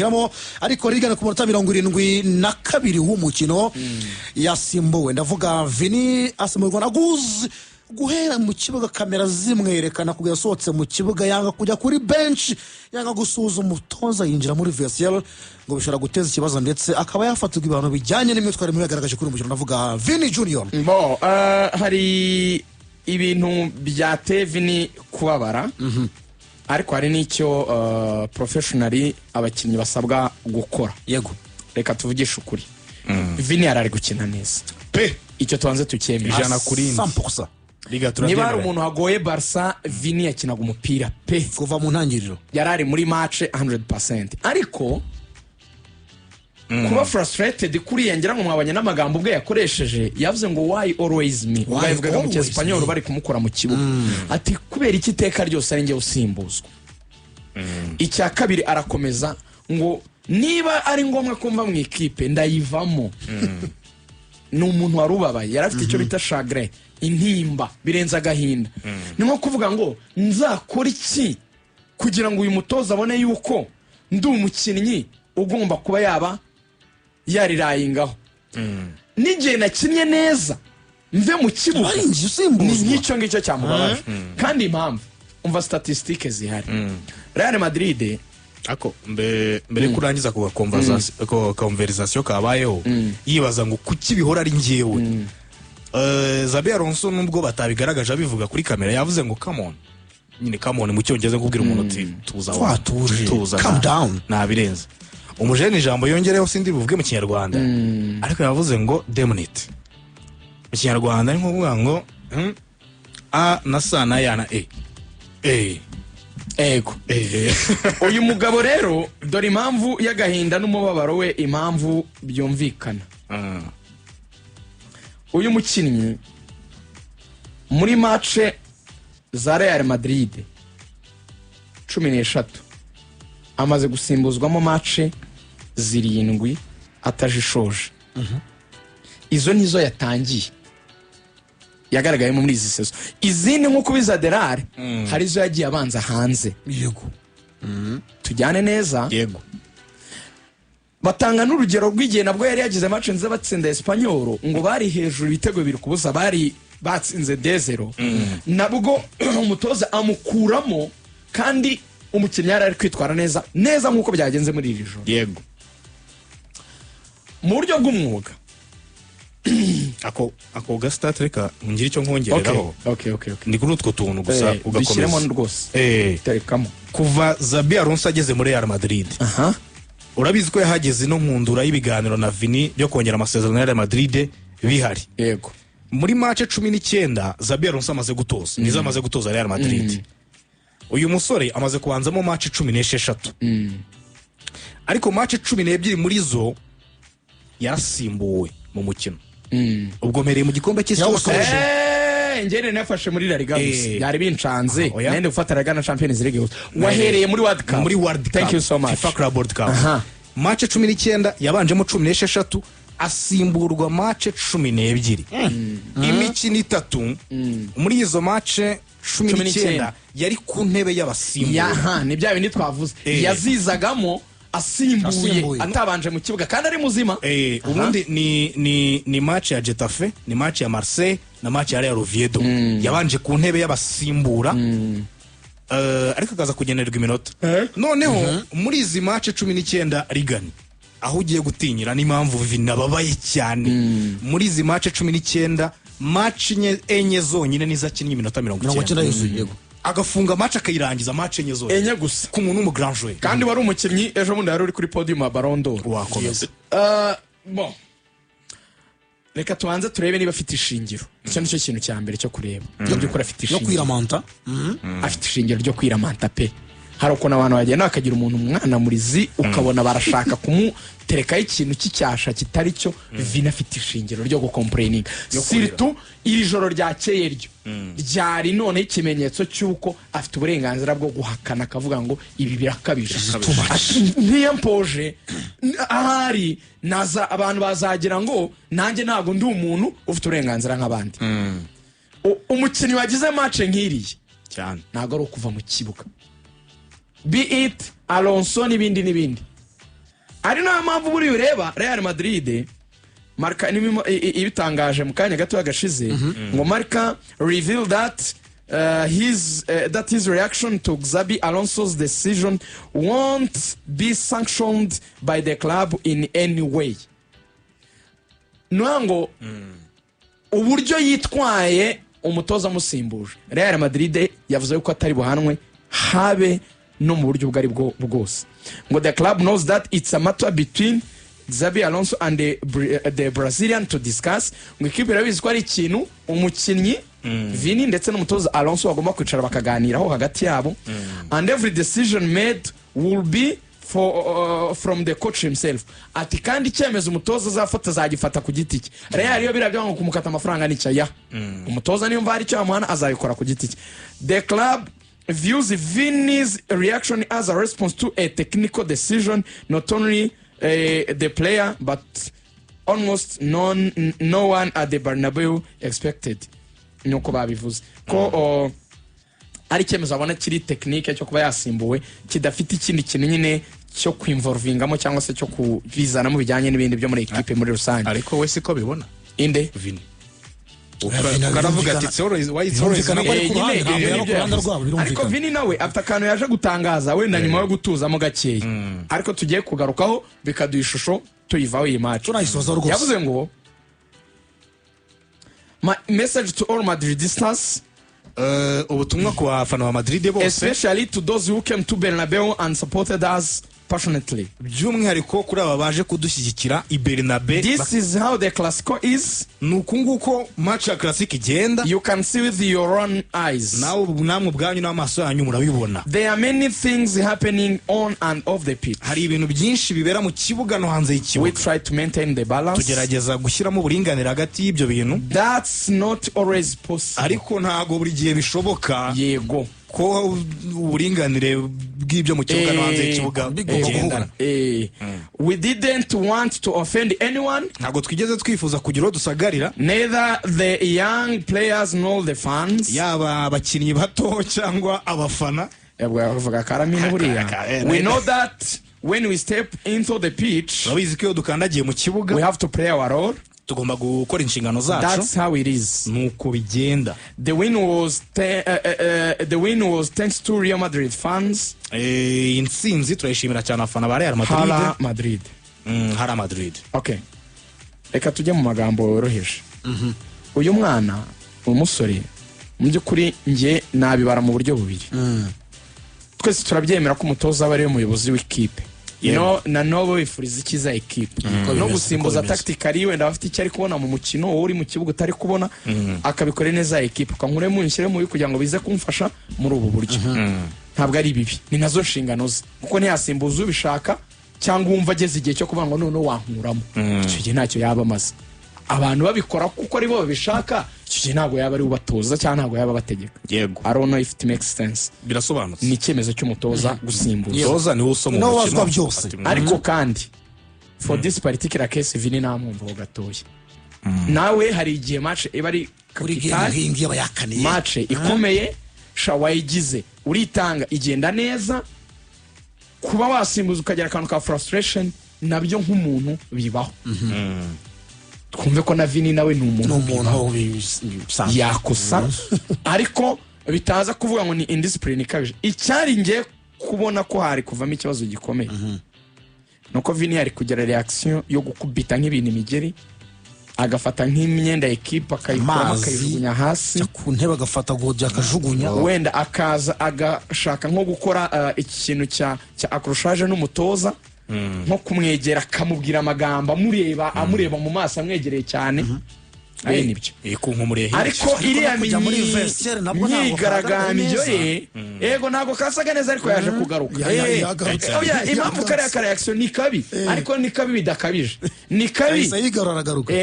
kwinjiramo ariko rigana ku munota 72 w'umukino yasimbuwe ndavuga Vini asimburwa na Guz guhera mu kibuga kamera zimwerekana kugeza sohotse mu kibuga yanga kujya kuri bench yanga gusuzuma umutoza yinjira muri VSL ngo bishobora guteza ikibazo ndetse akaba yafatwa ibintu bijyanye n'imyitwarire mu yagaragaje kuri umukino ndavuga Vini Junior. Hari ibintu byateye Vini kubabara ariko hari n'icyo professionally abakinnyi basabwa gukora. Yego reka tuvugishe ukuri Vini yarari gukina neza pe icyo tuanze tukemera 100%. Niba hari umuntu hagoye Barca Vini yakinaga umupira pe kuva mu ntangiriro yarari muri match 100% ariko kuba frustrated kuri yangira ngo mwabanye n'amagambo ubwe yakoresheje yavuze ngo why always me ugavuga mu cyesipanyol bari kumukora mu kibuga ati kubera iki teka ryose ari nge usimbuzwa. Icya kabiri arakomeza ngo niba ari ngombwa kumva mu ikipe ndayivamo. Ni umuntu warubabaye yarafite icyo bita chagrin intimba birenza agahinda. Ni nko kuvuga ngo nzakora iki kugira ngo uyu mutoza abone yuko ndi umukinnyi ugomba kuba yaba yarirayingaho. N'igihe nakinnye neza mve mu kibuga ni nk'icyo ngicyo cyamubabaje. Kandi impamvu umva statistique zihari Real Madrid ako mbere kurangiza ku conversation kabayeho yibaza ngo kuki bihora ari ngiyewe. Xabi Alonso nubwo batabigaragaje abivuga kuri kamera yavuze ngo come on nyine come on mu cyongereza kubwira umuntu ati tuza calm down nabirenze umujene ijambo yongereho sindi buvuge mu kinyarwanda ariko yavuze ngo demonite mu kinyarwanda ni kuvuga ngo a na sa na ya na ego uyu mugabo rero dore impamvu y'agahinda n'umubabaro we impamvu byumvikana. Uyu mukinnyi muri match za Real Madrid 13 amaze gusimbuzwamo match 7 atajishoje. Izo nizo yatangiye yagaragaye muri izi sezo. Izindi nkuko bizaderare hari zo yagiye abanza hanze. Yego tujyane neza. Yego batanga n'urugero rw'igihe nabwo yari yagize match nziza batsinda Espanyol ngo bari hejuru ibitego biri kubuza bari batsinze 2-0 nabwo umutoza amukuramo kandi umukinnyi yari kwitwara neza nkuko byagenze muri iri joro. Yego mu buryo bw'umwuga ako gastat reka ngira icyo nkongereraho. Okay. Ni kuri utwo tuntu gusa ugakomeza bishyiremo rwose terekamo kuva Xabi Alonso ageze muri Real Madrid. Urabizi ko yahageze no nkundura y'ibiganiro na Vini byo kongera amasezerano ya Real Madrid bihari. Yego muri match 19 Xabi Alonso amaze gutoza nizo amaze gutoza Real Madrid. Uyu musore amaze kubanzamo match 16 ariko match 12 muri zo yasimbuwe mu mukino. Ubwo mpereye mu gikombe cy'isi ngene nafashe muri La Liga gusa yari bincanze nende gufatara gana Champions League gusa wahereye muri World Cup. Thank you so much. FIFA Club World Cup match 19 yabanjemo 16 asimburwa match 12 imikino 3 muri izo match 19 yari ku ntebe y'abasimbura. Ni bya bindi twavuze yazizagamo asimbuye atabanje mu kibuga kandi ari muzima. Ubundi ni match ya Getafe ni match ya Marseille na match ya Real Oviedo yabanje ku ntebe y'abasimbura ariko akaza kugenerwa iminota. Noneho muri izi match 19 rigani aho ugiye gutinyira n'impamvu Vini ababaye cyane muri izi match 19 match enye zonyine nizakinnye iminota 90 agafunga match akayirangiza match enye zonyine gusa ku muntu mu grand joueur kandi wari umukinnyi ejo bundi yari uri kuri podium ya Ballon d'Or. Wakomeza bon reka tubanze turebe niba afite ishingiro. Icyo nicyo kintu cya mbere cyo kureba by'ukuri afite ishingiro no kwiramanta. Afite ishingiro ryo kwiramanta pe. Hari uko n'abantu bagenda bakagira umuntu umwana murizi ukabona barashaka kumuterekaho ikintu cy'icyasha kitari cyo. Vini afite ishingiro ryo gucomplaining surtout iri joro ryakeye ryo ryari none ikimenyetso cy'uko afite uburenganzira bwo guhakana akavuga ngo ibi birakabije ntiyampoje ahari naza abantu bazagira ngo nanjye ntago ndi umuntu ufite uburenganzira nk'abandi. Umukinnyi wagize match nk'iriye cyane ntago ari ukuva mu kibuga be it Alonso n'ibindi ari nayo mpamvu buri ureba Real Madrid Marca ibitangaje mu kanya gato yagashize ngo Marca reveal that his reaction to Xabi Alonso's decision won't be sanctioned by the club in any way. Nwango uburyo yitwaye umutoza musimbuje Real Madrid yavuze ko atari buhanwe habe no mu buryo bwari bwose ngo the club knows that it's a matter between Xabi Alonso and the Brazilian to discuss ngo ikipe irabizi ko ari ikintu umukinnyi Vini ndetse n'umutoza Alonso bagomba kwicara bakaganiraho hagati yabo and every decision made will be from the coach himself ati kandi icyemezo umutoza azafata azagifata ku giti cye Real iyo birabyo ngo kumukata amafaranga n'icya umutoza niyo mva ari cyo amana azabikora ku giti cye the club views Vini's reaction as a response to a technical decision not only the player but almost no one at the Bernabeu expected nuko babivuze ko ari cyemezo abona kiri technique cyo kuba yasimbuwe kidafite ikindi kintu nyine cyo kwinvolvingamo cyangwa se cyo kubizana mu bijyanye n'ibindi byo muri equipe muri rusange ariko we siko bibona inde Vini ukaravuga ati it's always ariko Vini nawe afite akantu yaje gutangaza wenda nyuma yo gutuzamo gakeya ariko tugiye kugarukaho bikaduha ishusho tuyivaho iyi match yavuze ngo my message to all Madridistas ubutumwa ku bafana ba Madrid bose especially to those who came to Bernabeu and supported us passionately by'umwihariko kuri aba baje kudushyigikira i Bernabeu. This is how the Clasico is. Nuko nguko match ya Clasic igenda. You can see with your own eyes. Namwe ubwanyu n'amaso yanyu murabibona. There are many things happening on and off the pitch. Hari ibintu byinshi bibera mu kibuga no hanze y'ikibuga. We try to maintain the balance. Tugerageza gushyiramo uburinganire hagati y'ibyo bintu. That's not always possible. Ariko ntago buri gihe bishoboka. Yego. Ko uburinganire bw'ibyo mu kibuga no hanze y'ikibuga bigendana. We didn't want to offend anyone. Ntago twigeze twifuza kugira dusagarira. Neither the young players nor the fans. Yaba abakinnyi bato cyangwa abafana. We know that when we step into the pitch, urabizi ko dukandagiye mu kibuga, we have to play our role. Tugomba gukora inshingano zacu. That's how it is. Nuko bigenda. The win was thanks to Real Madrid fans. Intsinzi turayishimira cyane abafana ba Real Madrid. Hala Madrid. Hala Madrid. Okay. Reka tujye mu magambo yoroheje. Uyu mwana umusore mu by'ukuri nge nabibara mu buryo bubiri. Twese turabyemera ko umutoza aba ari umuyobozi w'ikipe. Na nobo bifuriza ikiza equipe no gusimbuza tactically wenda bafite icyo ari kubona mu mukino uri mu kibuga utari kubona akabikora neza equipe kankure mu nshyire mu kugira ngo bize kumfasha muri ubu buryo ntabwo ari bibi ni nazo nshingano ze kuko ntiyasimbuza ubishaka cyangwa umva ageze igihe cyo kuvuga ngo none wankuramo icyo gihe ntacyo yaba amaze abantu babikora kuko ari bo babishaka icyo gihe ntabwo yaba ari ubatoza cyangwa ntabwo yaba bategeka. Yego, I don't know if it makes sense. Birasobanutse. Ni icyemezo cy'umutoza gusimbuza. Umutoza ni usoma umukino byose. Ariko kandi for this particular case Vini namwumva gatoya. Nawe hari igihe match iba ari kapitali match ikomeye shawayigize uritanga igenda neza kuba wasimbuza ukagera akantu ka frustration nabyo nk'umuntu bibaho. Twumve ko na Vini nawe ni umuntu yakosa ariko bitaza kuvuga ngo ni indiscipline kabije. Icyari ngiye kubona ko hari kuvamo ikibazo gikomeye nuko Vini yari kugira reaction yo gukubita nk'ibintu imigeri agafata nk'imyenda equipe akayikuramo akayijugunya hasi ku ntebe agafata godi akajugunya wenda akaza agashaka nko gukora ikintu cya accrochage n'umutoza nko kumwegera akamubwira amagambo amureba mu maso amwegereye cyane ari nibyo ariko iriya myigaragambyo ye yego ntabwo kasaga neza ariko yaje kugaruka impamvu kariya reaction ni kabi ariko ni kabi bidakabije ni kabi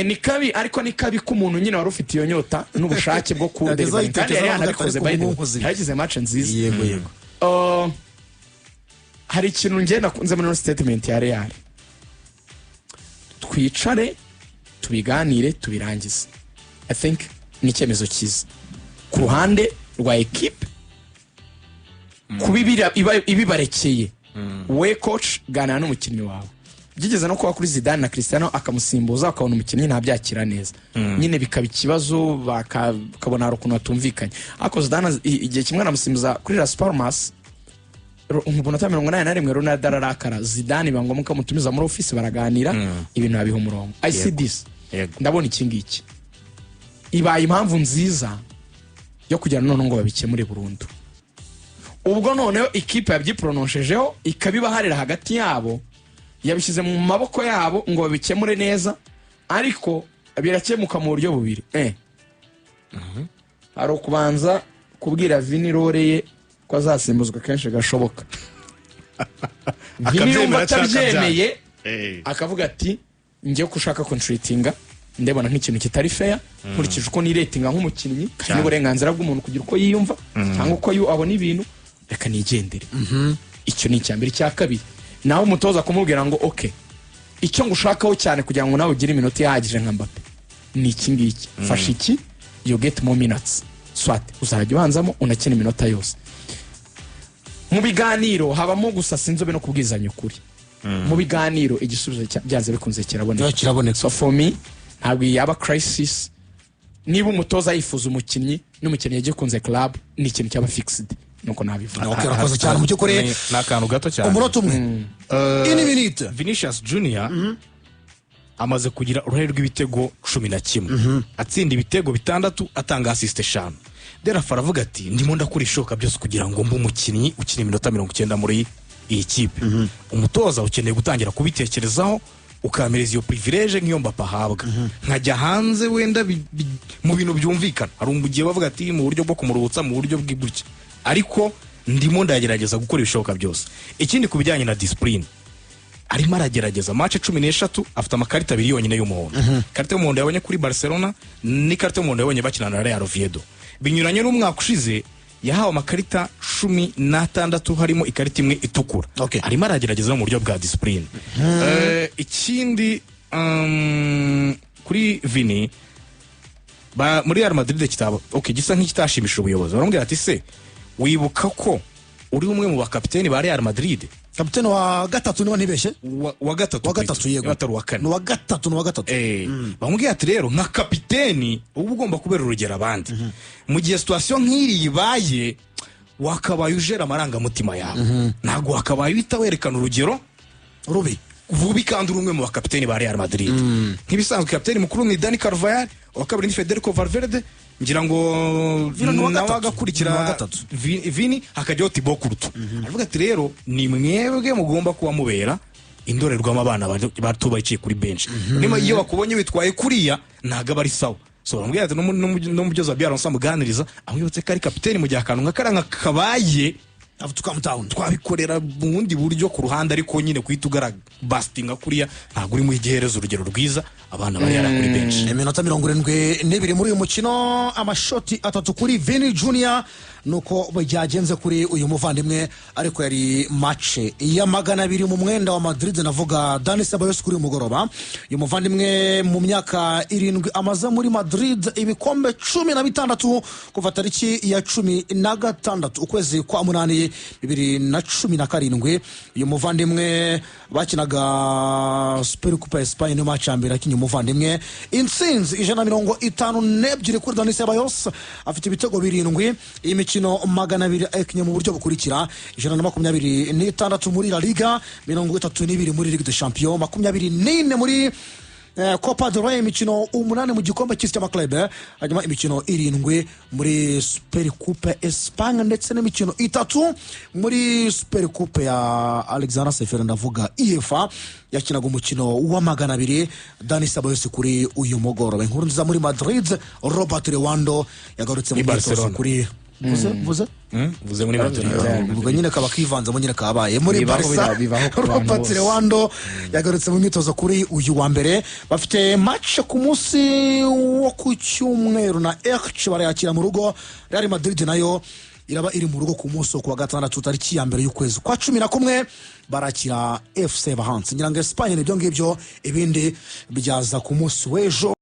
ni kabi ariko ni kabi k'umuntu nyine wari ufite iyo nyota n'ubushake bwo kuderiva kandi yari yanabikoze by the way yagize match nziza. Yego hari ikintu ngenda nakunze muri statement ya Real twicare tubiganire tubirangize. I think ni icyemezo cyiza ku ruhande rwa equipe kubibira ibibarekeye we coach ganana n'umukinnyi wawe byigeze no kuba kuri Zidane na Cristiano akamusimbuza akabona umukinnyi ntabyakira neza nyine bikaba ikibazo bakabona hari ukuntu batumvikanye ariko Zidane igihe kimwe anamusimbuza kuri Las Palmas mu munota 81 Ronaldo ararakara Zidane bangomba kumutumiza muri office baraganira ibintu babiha umurongo I see this ndabona iki ngiki ibaye impamvu nziza yo kugira none ngo babikemure burundu ubwo noneho ikipe yabyiprononceshejeho ikabibaharira hagati yabo yabishyize mu maboko yabo ngo babikemure neza ariko birakemuka mu buryo bubiri hari ukubanza kubwira Vini Roreye ko azasimbuzwa kenshi gashoboka Vini yumva atabyemeye akavuga ati ngiye kushaka contractinga ndebona nk'ikintu kitari fair nkurikije uko ni ratinga nk'umukinnyi n'uburenganzira bw'umuntu kugira uko yiyumva cyangwa uko abona ibintu reka nigendere icyo ni icyambere cya kabiri naho umutoza kumubwira ngo okay icyo ngushakaho cyane kugira ngo nawe ugire iminota ihagije nka Mbappe ni iki ngiki fasha iki you get more minutes swat uzajya ubanzamo unakina iminota yose mu biganiro habamo gusa sinzobe no kubwizanya ukuri mu biganiro igisubizo byanze bikunze kiraboneka so for me ntabwo yaba crisis niba umutoza yifuza umukinnyi n'umukinnyi yagiye kunze club ni ikintu cyaba fixed nuko nabivuga urakoze cyane mu cyukuri n'akantu gato cyane umunota umwe ini minute Vinicius Junior amaze kugira uruhare rw'ibitego 11 atsinda ibitego 6 atanga assist 5 Derafa aravuga ati ndimo ndakora ishoka byose kugira ngo mbe umukinnyi ukina iminota 90 muri iyi kipe umutoza ukeneye gutangira kubitekerezaho ukamereza iyo privilege nk'iyo Mbappe ahabwa nkajya hanze wenda mu bintu byumvikana hari umugiye bavuga ati mu buryo bwo kumuruhutsa mu buryo bw'igutya ariko ndimo ndagerageza gukora ibishoboka byose ikindi kubijyanye na discipline arimo aragerageza match 13 afite amakarita abiri yonyine y'umuhondo karita y'umuhondo yabonye kuri Barcelona ni karita y'umuhondo yabonye bakina na Real Oviedo binyuranye n'umwaka ushize yahawe amakarita 16 harimo ikarita imwe itukura arimo aragerageza mu buryo bwa discipline ikindi kuri Vini muri Real Madrid kitaba gisa nk'ikitashimishije ubuyobozi baramubwira ati se wibuka ko uri umwe mu bakapiteni ba Real Madrid kapiteni wa gatatu niba ntibeshye wa gatatu yego atari wa kane ni wa gatatu bamubwira ati rero nka kapiteni uba ugomba kubera urugero abandi mu gihe situation nk'iri ibaye wakabaye ujera amarangamutima yawe ntabwo wakabaye uhita werekana urugero rubi kandi uri umwe mu bakapiteni ba Real Madrid nk'ibisanzwe kapiteni mukuru ni Dani Carvajal wa kabiri ni Federico Valverde ngira ngo nawe agakurikira Vini hakajyaho Thibaut Courtois aravuga ati rero ni mwebwe mugomba kuba mubera indorerwamo abana bato baciye kuri bench niba iyo bakubonye witwaye kuriya ntago bari sawa so bamubwira ati no mubyoza byaronsa muganiriza amwibutse ko ari kapiteni mu gihe akantu nk'akaranga kabaye twabikorera mu bundi buryo ku ruhande ariko nyine kwita ugarabastinga kuriya ntabwo uri mu igiherezo urugero rwiza abana bari yara kuri bench iminota 72 muri uyu mukino amashoti 3 kuri Vini Junior nuko byagenze kuri uyu muvandimwe ariko yari match ya 200 mu mwenda wa Madrid navuga Dani Ceballos kuri umugoroba uyu muvandimwe mu myaka 7 amaze muri Madrid ibikombe 16 kuva tariki ya 16 ukwezi kwa munani 2017 uyu muvandimwe bakinaga Super Coupe Espagne no match ambere akinye umuvandimwe intsinzi 152 kuri Dani Ceballos afite ibitego 7 imikino 200 akinye mu buryo bukurikira 126 muri La Liga 32 muri Ligue des Champions 24 muri Copa del Rey imikino 8 mu gikombe cy'isi cy'amaklub hanyuma imikino 7 muri Super Coupe Espagne ndetse n'imikino 3 muri Super Coupe ya Alexander Sefer ndavuga UEFA yakinaga umukino wa 200 Dani Ceballos kuri uyu mugoroba inkuru nziza muri Madrid Robert Lewandowski yagarutse mu Barcelona kuri vuze muri Madrid ubwo nyine kaba kivanze mu nyine kabaye muri Barca Robert Lewandowski yagarutse mu myitozo kuri uyu wa mbere bafite match ku munsi wo ku cyumweru na Elche barayakira mu rugo Real Madrid nayo iraba iri mu rugo ku munsi wo kuwa gatandatu tariki ya mbere y'ukwezi kwa 11 barakira FC Valence nyirango Espagne nibyo ngibyo ibindi byaza ku munsi w'ejo